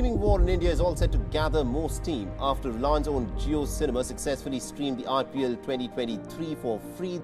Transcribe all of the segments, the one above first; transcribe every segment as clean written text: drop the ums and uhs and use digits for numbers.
streaming war in India is all set to gather more steam after Reliance-owned Jio Cinema successfully streamed the IPL 2023 for free.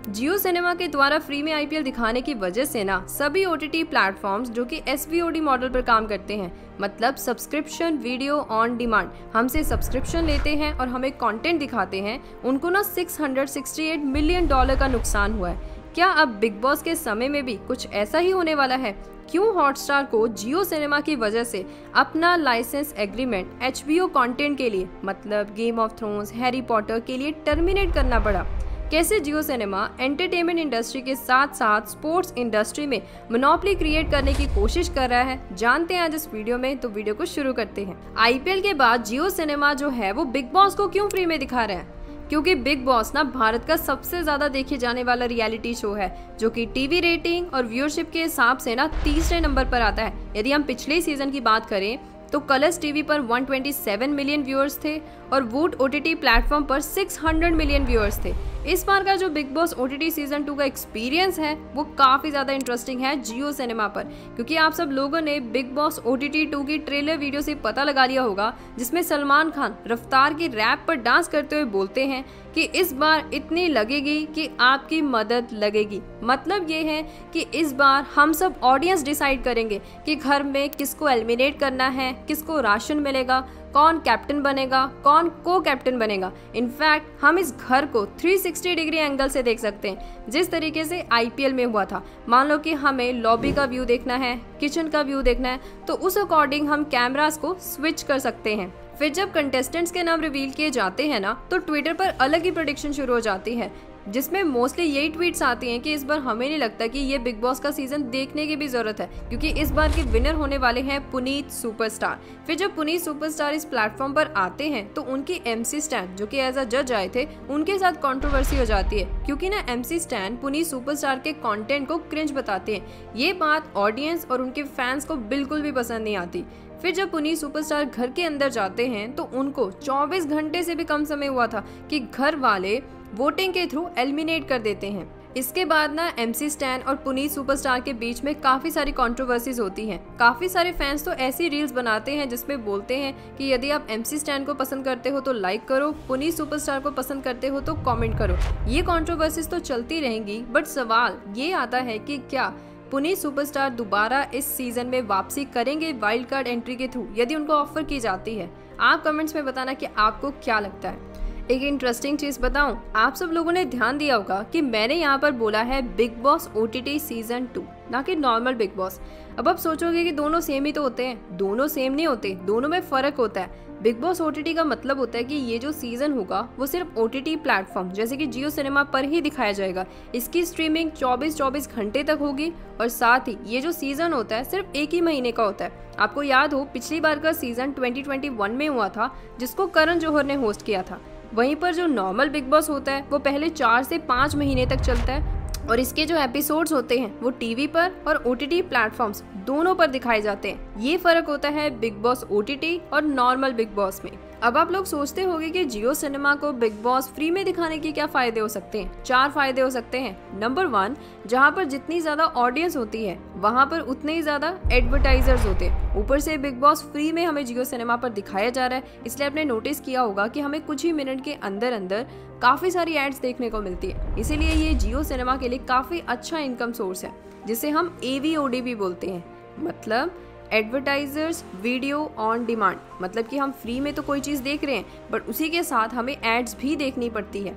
Jio cinema के द्वारा free में IPL दिखाने की वजह से ना सभी ओटीटी प्लेटफॉर्म्स जो कि एसवीओडी मॉडल पर काम करते हैं, मतलब सब्सक्रिप्शन वीडियो ऑन डिमांड, हमसे सब्सक्रिप्शन लेते हैं और हमें कंटेंट दिखाते हैं, उनको ना $668 मिलियन का नुकसान हुआ है। क्या अब बिग बॉस के समय में भी कुछ ऐसा ही होने वाला है? क्यों हॉटस्टार को जियो सिनेमा की वजह से अपना लाइसेंस एग्रीमेंट एचबीओ कंटेंट के लिए, मतलब game of thrones, Harry Potter के लिए टर्मिनेट करना पड़ा? कैसे जियो सिनेमा एंटरटेनमेंट इंडस्ट्री के साथ साथ स्पोर्ट्स इंडस्ट्री में मोनोपोली क्रिएट करने की कोशिश कर रहा है, जानते हैं आज इस वीडियो में। तो वीडियो को शुरू करते हैं। आईपीएल के बाद जियो सिनेमा जो है वो बिग बॉस को क्यों फ्री में दिखा रहा है? क्योंकि बिग बॉस ना भारत का सबसे ज्यादा देखे जाने वाला रियलिटी शो है, जो कि टीवी रेटिंग और व्यूअरशिप के हिसाब से ना तीसरे नंबर पर आता है। यदि हम पिछले सीजन की बात करें तो कलर्स टीवी पर 127 मिलियन व्यूअर्स थे और वूट ओटीटी प्लेटफॉर्म पर 600 मिलियन व्यूअर्स थे। इस बार का जो बिग बॉस ओटीटी सीजन 2 का एक्सपीरियंस है वो काफी ज्यादा इंटरेस्टिंग है जियो सिनेमा पर, क्योंकि आप सब लोगों ने बिग बॉस ओटीटी 2 की ट्रेलर वीडियो से पता लगा लिया होगा, जिसमें सलमान खान रफ्तार की रैप पर डांस करते हुए बोलते हैं कि इस बार इतनी लगेगी कि आपकी मदद लगेगी। मतलब ये है कि इस बार हम सब ऑडियंस डिसाइड करेंगे कि घर में किसको एलिमिनेट करना है, किसको राशन मिलेगा, कौन कैप्टन बनेगा, कौन को कैप्टन बनेगा। इनफैक्ट हम इस घर को 360 डिग्री एंगल से देख सकते हैं, जिस तरीके से आईपीएल में हुआ था। मान लो कि हमें लॉबी का व्यू देखना है, किचन का व्यू देखना है, तो उस अकॉर्डिंग हम कैमरास को स्विच कर सकते हैं। फिर जब कंटेस्टेंट्स के नाम रिवील किए जाते हैं ना, तो ट्विटर पर अलग ही प्रेडिक्शन शुरू हो जाती है, जिसमें मोस्टली यही ट्वीट्स आती हैं कि इस बार हमें नहीं लगता कि ये बिग बॉस का सीजन देखने की भी जरूरत है, क्योंकि इस बार के विनर होने वाले हैं पुनीत सुपरस्टार। फिर जब पुनीत सुपरस्टार इस प्लेटफॉर्म पर आते हैं तो उनकी एमसी स्टैन, जो कि एज अ जज आए थे, उनके साथ कंट्रोवर्सी हो जाती है, क्योंकि ना एमसी स्टैन पुनीत सुपरस्टार के कंटेंट को क्रिंज बताते हैं। ये बात ऑडियंस और उनके फैंस को बिल्कुल भी पसंद नहीं आती। फिर जब पुनीत सुपरस्टार घर के अंदर जाते हैं तो उनको 24 घंटे से भी कम समय हुआ था कि घर वाले वोटिंग के थ्रू एलिमिनेट कर देते हैं। इसके बाद ना एमसी स्टैन और पुनीत सुपरस्टार के बीच में काफी सारी कंट्रोवर्सीज होती हैं। काफी सारे फैंस तो ऐसी रील्स बनाते हैं जिसमें बोलते हैं कि यदि आप एमसी स्टैन को पसंद करते हो तो लाइक करो, पुनीत सुपरस्टार को पसंद करते हो तो कमेंट करो। ये कंट्रोवर्सीज तो चलती रहेंगी, बट सवाल ये आता है कि क्या पुनीत सुपरस्टार दोबारा इस सीजन में वापसी करेंगे वाइल्ड कार्ड एंट्री के थ्रू, यदि उनको ऑफर की जाती है? आप कमेंट्स में बताना कि आपको क्या लगता है। एक इंटरेस्टिंग चीज बताऊं, आप सब लोगों ने ध्यान दिया होगा कि मैंने यहाँ पर बोला है बिग बॉस ओटीटी सीजन 2, ना कि नॉर्मल बिग बॉस। अब आप सोचोगे कि दोनों सेम ही तो होते हैं। दोनों सेम नहीं होते, दोनों में फर्क होता है। बिग बॉस ओटीटी का मतलब होता है कि ये जो सीजन होगा वो सिर्फ ओटीटी प्लेटफॉर्म जैसे कि जियो सिनेमा पर ही दिखाया जाएगा। इसकी स्ट्रीमिंग 24 घंटे तक होगी और साथ ही ये जो सीजन होता है सिर्फ एक ही महीने का होता है। आपको याद हो पिछली बार का सीजन 2021 में हुआ था, जिसको करण जौहर ने होस्ट किया था। वहीं पर जो नॉर्मल बिग बॉस होता है वो पहले 4 से 5 महीने तक चलता है और इसके जो एपिसोड्स होते हैं वो टीवी पर और ओटीटी प्लेटफॉर्म्स दोनों पर दिखाए जाते हैं। ये फर्क होता है बिग बॉस ओटीटी और नॉर्मल बिग बॉस में। अब आप लोग सोचते होंगे कि जियो सिनेमा को बिग बॉस फ्री में दिखाने के क्या फायदे हो सकते हैं? 4 फायदे हो सकते हैं। नंबर 1, जहाँ पर जितनी ज्यादा ऑडियंस होती है वहाँ पर उतने ही ज्यादा एडवर्टाइजर्स होते हैं। ऊपर से बिग बॉस फ्री में हमें जियो सिनेमा पर दिखाया जा रहा है, इसलिए आपने नोटिस किया होगा कि हमें कुछ ही मिनट के अंदर अंदर काफी सारी एड्स देखने को मिलती है। इसीलिए ये जियो सिनेमा के लिए काफी अच्छा इनकम सोर्स है, जिसे हम एवीओडी भी बोलते हैं, मतलब एडवर्टाइजर्स वीडियो ऑन डिमांड। मतलब कि हम फ्री में तो कोई चीज़ देख रहे हैं, बट उसी के साथ हमें एड्स भी देखनी पड़ती है।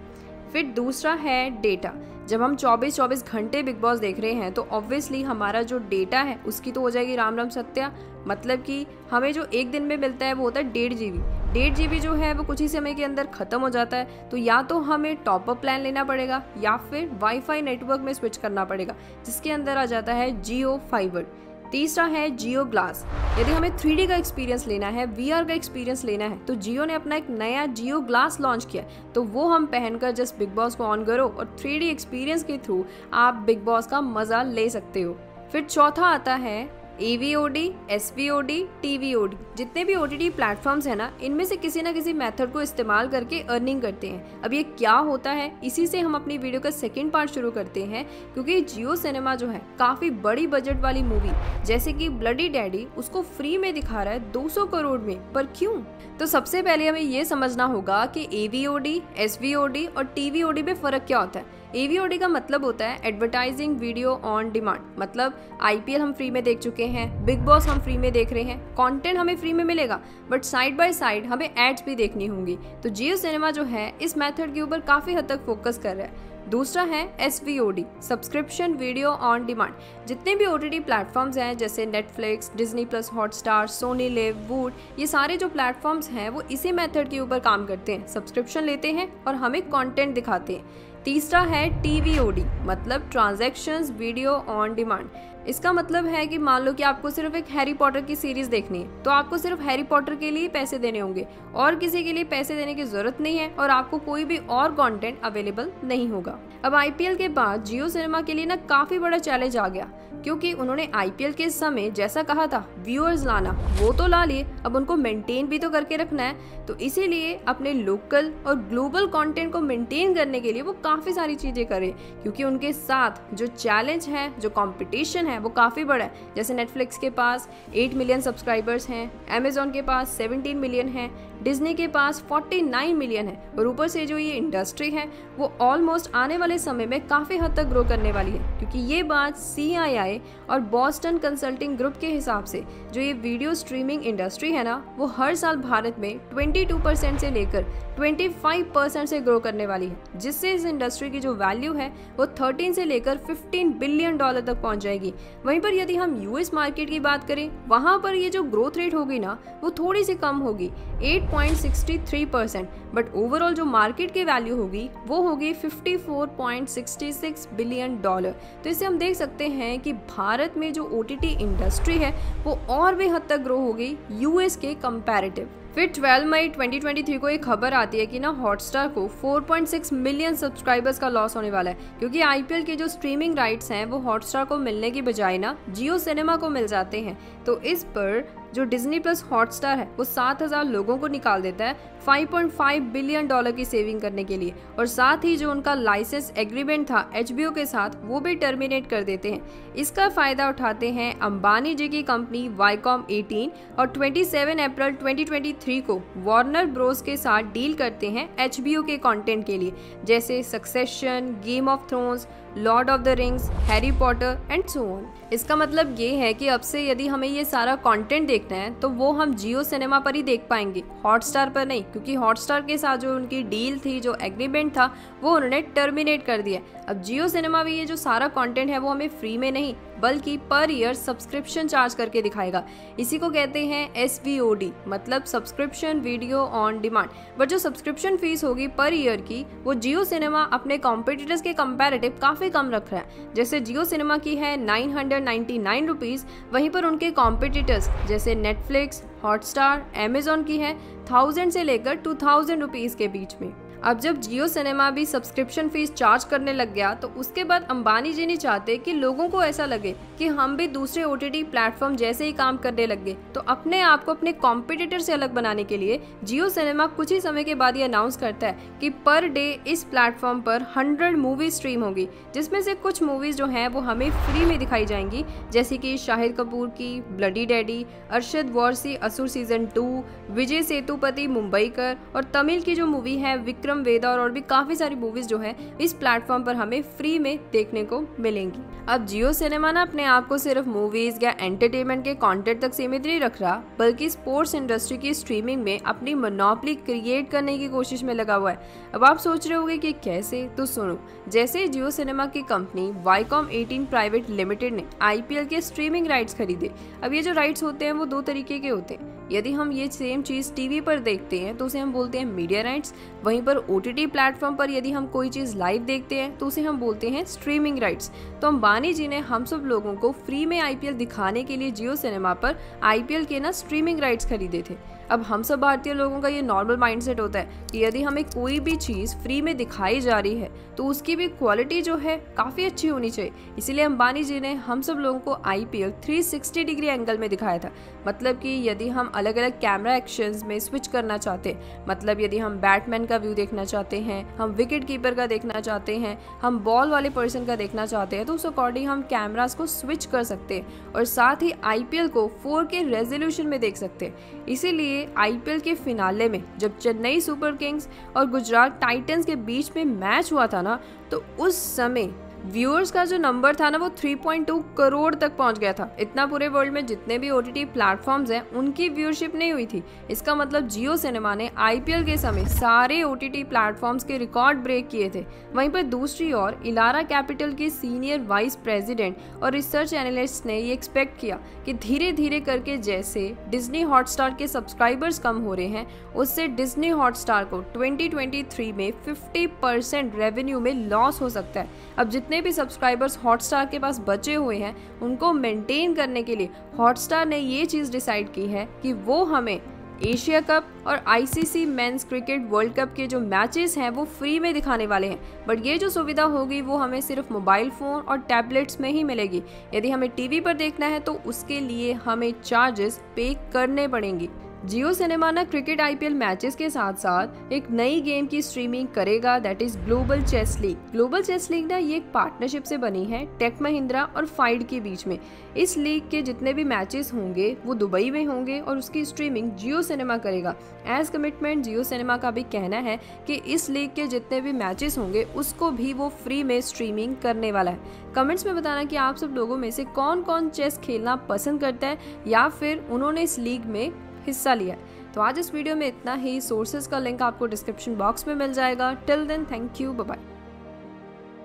फिर दूसरा है डेटा। जब हम 24 घंटे बिग बॉस देख रहे हैं तो ऑब्वियसली हमारा जो डेटा है उसकी तो हो जाएगी राम राम सत्या। मतलब कि हमें जो एक दिन में मिलता है वो होता है 1.5 GB। 1.5 GB जो है वो कुछ ही समय के अंदर ख़त्म हो जाता है, तो या तो हमें टॉप अप प्लान लेना पड़ेगा या फिर वाईफाई नेटवर्क में स्विच करना पड़ेगा, जिसके अंदर आ जाता है जियो फाइबर। तीसरा है जियो ग्लास। यदि हमें 3D का एक्सपीरियंस लेना है, VR का एक्सपीरियंस लेना है, तो जियो ने अपना एक नया जियो ग्लास लॉन्च किया, तो वो हम पहनकर जस्ट बिग बॉस को ऑन करो और 3D एक्सपीरियंस के थ्रू आप बिग बॉस का मज़ा ले सकते हो। फिर चौथा आता है AVOD, SVOD, TVOD जितने भी OTT प्लेटफॉर्म्स हैं ना, इनमें से किसी ना किसी मेथड को इस्तेमाल करके अर्निंग करते हैं। अब ये क्या होता है, इसी से हम अपनी वीडियो का सेकंड पार्ट शुरू करते हैं, क्योंकि जियो सिनेमा जो है काफ़ी बड़ी बजट वाली मूवी जैसे कि ब्लडी डैडी उसको फ्री में दिखा रहा है 200 करोड़ में। पर क्यों? तो सबसे पहले हमें ये समझना होगा कि AVOD, SVOD और TVOD में फ़र्क क्या होता है। AVOD का मतलब होता है एडवर्टाइजिंग वीडियो ऑन डिमांड, मतलब IPL हम फ्री में देख चुके हैं, बिग बॉस हम फ्री में देख रहे हैं, कंटेंट हमें फ्री में मिलेगा, बट साइड बाय साइड हमें एड्स भी देखनी होंगी। तो जियो सिनेमा जो है इस मेथड के ऊपर काफ़ी हद तक फोकस कर रहा है। दूसरा है SVOD, subscription video on demand. जितने भी OTT प्लेटफॉर्म्स हैं जैसे Netflix, Disney plus Hotstar, Sony Liv, Voot, ये सारे जो प्लेटफॉर्म्स हैं वो इसी मेथड के ऊपर काम करते हैं, सब्सक्रिप्शन लेते हैं और हमें कंटेंट दिखाते हैं। तीसरा है TVOD, मतलब ट्रांजैक्शंस वीडियो ऑन डिमांड। इसका मतलब है कि मान लो कि आपको सिर्फ एक हैरी पॉटर की सीरीज देखनी है, तो आपको सिर्फ हैरी पॉटर के लिए पैसे देने होंगे और किसी के लिए पैसे देने की जरूरत नहीं है और आपको कोई भी और कंटेंट अवेलेबल नहीं होगा। अब IPL के बाद जियो सिनेमा के लिए ना काफी बड़ा चैलेंज आ गया, क्योंकि उन्होंने IPL के समय जैसा कहा था व्यूअर्स लाना, वो तो ला लिए, अब उनको मेंटेन भी तो करके रखना है। तो इसीलिए अपने लोकल और ग्लोबल कंटेंट को मेंटेन करने के लिए वो काफ़ी सारी चीज़ें करें, क्योंकि उनके साथ जो चैलेंज है, जो कंपटीशन है वो काफ़ी बड़ा है। जैसे नेटफ्लिक्स के पास 8 मिलियन सब्सक्राइबर्स हैं, अमेजॉन के पास 17 मिलियन हैं, डिज्नी के पास 49 मिलियन है, और ऊपर से जो ये इंडस्ट्री है वो ऑलमोस्ट आने वाले समय में काफ़ी हद तक ग्रो करने वाली है, क्योंकि ये बात CII और बॉस्टन कंसल्टिंग ग्रुप के हिसाब से जो ये वीडियो स्ट्रीमिंग इंडस्ट्री है ना, वो हर साल भारत में 22% से लेकर 25% से ग्रो करने वाली है, जिससे इस इंडस्ट्री की जो वैल्यू है वो 13 से लेकर $15 बिलियन तक पहुंच जाएगी। वहीं पर यदि हम US मार्केट की बात करें, वहां पर ये जो ग्रोथ रेट होगी ना वो थोड़ी सी कम होगी, 8.63%, बट ओवरऑल जो मार्केट की वैल्यू होगी वो होगी $54.66 बिलियन। तो इससे हम देख सकते हैं कि भारत में जो OTT इंडस्ट्री है वो और भी हद तक ग्रो होगी US के कंपैरेटिव। फिर 12 मई 2023 को एक खबर आती है कि ना हॉटस्टार को 4.6 मिलियन सब्सक्राइबर्स का लॉस होने वाला है, क्योंकि IPL के जो स्ट्रीमिंग राइट्स हैं वो हॉटस्टार को मिलने की बजाय ना जियो सिनेमा को मिल जाते हैं। तो इस पर जो डिज्नी प्लस हॉटस्टार है वो 7,000 लोगों को निकाल देता है $5.5 बिलियन की सेविंग करने के लिए, और साथ ही जो उनका लाइसेंस एग्रीमेंट था HBO के साथ वो भी टर्मिनेट कर देते हैं। इसका फायदा उठाते हैं अंबानी जी की कंपनी वाईकॉम 18, और 27 अप्रैल 2023 को वार्नर ब्रोस के साथ डील करते हैं HBO के कंटेंट के लिए, जैसे succession, game of thrones, Lord of the rings, Harry Potter and so on. इसका मतलब ये है कि अब से यदि हमें ये सारा कंटेंट देखना है तो वो हम जियो सिनेमा पर ही देख पाएंगे, हॉटस्टार पर नहीं, क्योंकि हॉटस्टार के साथ जो उनकी डील थी, जो एग्रीमेंट था, वो उन्होंने टर्मिनेट कर दिया। अब जियो सिनेमा भी ये जो सारा कंटेंट है वो हमें फ्री में नहीं बल्कि पर ईयर सब्सक्रिप्शन चार्ज करके दिखाएगा। इसी को कहते हैं SVOD, मतलब subscription video on demand. But जो सब्सक्रिप्शन फीस होगी पर ईयर की वो जियो सिनेमा अपने कॉम्पिटिटर्स के कंपैरेटिव काफ़ी कम रख रहा है। जैसे जियो सिनेमा की है 999 रुपीज़, वहीं पर उनके कॉम्पिटिटर्स जैसे नेटफ्लिक्स, हॉटस्टार, अमेजॉन की है 1000 से लेकर 2000 रुपीज़ के बीच में। अब जब जियो सिनेमा भी सब्सक्रिप्शन फीस चार्ज करने लग गया तो उसके बाद अंबानी जी नहीं चाहते कि लोगों को ऐसा लगे कि हम भी दूसरे OTT प्लेटफॉर्म जैसे ही काम करने लग गए, तो अपने आप को अपने कॉम्पिटिटर से अलग बनाने के लिए जियो सिनेमा कुछ ही समय के बाद ये अनाउंस करता है कि पर डे इस प्लेटफॉर्म पर 100 मूवी स्ट्रीम होगी, जिसमें से कुछ मूवीज जो हैं वो हमें फ्री में दिखाई जाएंगी, जैसे कि शाहिद कपूर की ब्लडी डैडी, अरशद वारसी असुर सीजन 2, विजय सेतुपति मुंबईकर, और तमिल की जो मूवी है विक्रम वेदा, और भी काफी सारी मूवीज जो है इस प्लेटफॉर्म पर हमें फ्री में देखने को मिलेंगी। अब जियो सिनेमा ना अपने आप को सिर्फ मूवीज या एंटरटेनमेंट के कंटेंट तक सीमित नहीं रख रहा, बल्कि स्पोर्ट्स इंडस्ट्री की स्ट्रीमिंग में अपनी मोनोपोली क्रिएट करने की कोशिश में लगा हुआ है। अब आप सोच रहे होंगे कि कैसे, तो सुनो। जैसे जियो सिनेमा की कंपनी वाईकॉम 18 प्राइवेट लिमिटेड ने IPL के स्ट्रीमिंग राइट्स खरीदे। अब ये जो राइट्स होते हैं वो दो तरीके के होते हैं। यदि हम ये सेम चीज़ टीवी पर देखते हैं तो उसे हम बोलते हैं मीडिया राइट्स, वहीं पर OTT प्लेटफॉर्म पर यदि हम कोई चीज़ लाइव देखते हैं तो उसे हम बोलते हैं स्ट्रीमिंग राइट्स। तो अंबानी जी ने हम सब लोगों को फ्री में IPL दिखाने के लिए जियो सिनेमा पर IPL के ना स्ट्रीमिंग राइट्स खरीदे थे। अब हम सब भारतीय लोगों का ये नॉर्मल माइंडसेट होता है कि यदि हमें कोई भी चीज़ फ्री में दिखाई जा रही है तो उसकी भी क्वालिटी जो है काफ़ी अच्छी होनी चाहिए। इसीलिए अंबानी जी ने हम सब लोगों को IPL 360 डिग्री एंगल में दिखाया था। मतलब कि यदि हम अलग अलग कैमरा एक्शंस में स्विच करना चाहते हैं, मतलब यदि हम बैट्समैन का व्यू देखना चाहते हैं, हम विकेट कीपर का देखना चाहते हैं, हम बॉल वाले पर्सन का देखना चाहते हैं, तो उस अकॉर्डिंग हम कैमरास को स्विच कर सकते हैं और साथ ही IPL को 4K रेजोल्यूशन में देख सकते हैं। इसीलिए IPL के फिनाले में जब चेन्नई सुपर किंग्स और गुजरात टाइटंस के बीच में मैच हुआ था ना, तो उस समय व्यूअर्स का जो नंबर था ना वो 3.2 करोड़ तक पहुंच गया था। इतना पूरे वर्ल्ड में जितने भी OTT प्लेटफॉर्म्स हैं उनकी व्यूअरशिप नहीं हुई थी। इसका मतलब जियो सिनेमा ने IPL के समय सारे OTT प्लेटफॉर्म्स के रिकॉर्ड ब्रेक किए थे। वहीं पर दूसरी ओर इलारा कैपिटल के सीनियर वाइस प्रेसिडेंट और रिसर्च एनालिस्ट ने ये एक्सपेक्ट किया कि धीरे धीरे करके जैसे डिज्नी हॉटस्टार के सब्सक्राइबर्स कम हो रहे हैं, उससे डिज्नी हॉटस्टार को 2023 में 50% रेवेन्यू में लॉस हो सकता है। अब जितने भी सब्सक्राइबर्स हॉटस्टार के पास बचे हुए हैं उनको मेंटेन करने के लिए हॉटस्टार ने ये चीज़ डिसाइड की है कि वो हमें एशिया कप और ICC men's cricket world cup के जो मैचेस हैं वो फ्री में दिखाने वाले हैं। बट ये जो सुविधा होगी वो हमें सिर्फ मोबाइल फ़ोन और टैबलेट्स में ही मिलेगी। यदि हमें टीवी पर देखना है तो उसके लिए हमें चार्जेस पे करने पड़ेंगे। जियो सिनेमा ना क्रिकेट IPL मैचेस के साथ साथ एक नई गेम की स्ट्रीमिंग करेगा, that is global chess league. Global chess league ना ये एक पार्टनरशिप से बनी है टेक महिंद्रा और फाइड के बीच में। इस लीग के जितने भी मैचेस होंगे वो दुबई में होंगे और उसकी स्ट्रीमिंग जियो सिनेमा करेगा। एज कमिटमेंट जियो सिनेमा का भी कहना है कि इस लीग के जितने भी मैचेस होंगे उसको भी वो फ्री में स्ट्रीमिंग करने वाला है। कमेंट्स में बताना कि आप सब लोगों में से कौन कौन चेस खेलना पसंद करता है या फिर उन्होंने इस लीग में हिस्सा लिया है। तो आज इस वीडियो में इतना ही। सोर्सेज का लिंक आपको डिस्क्रिप्शन बॉक्स में मिल जाएगा। Till then, thank you, bye bye.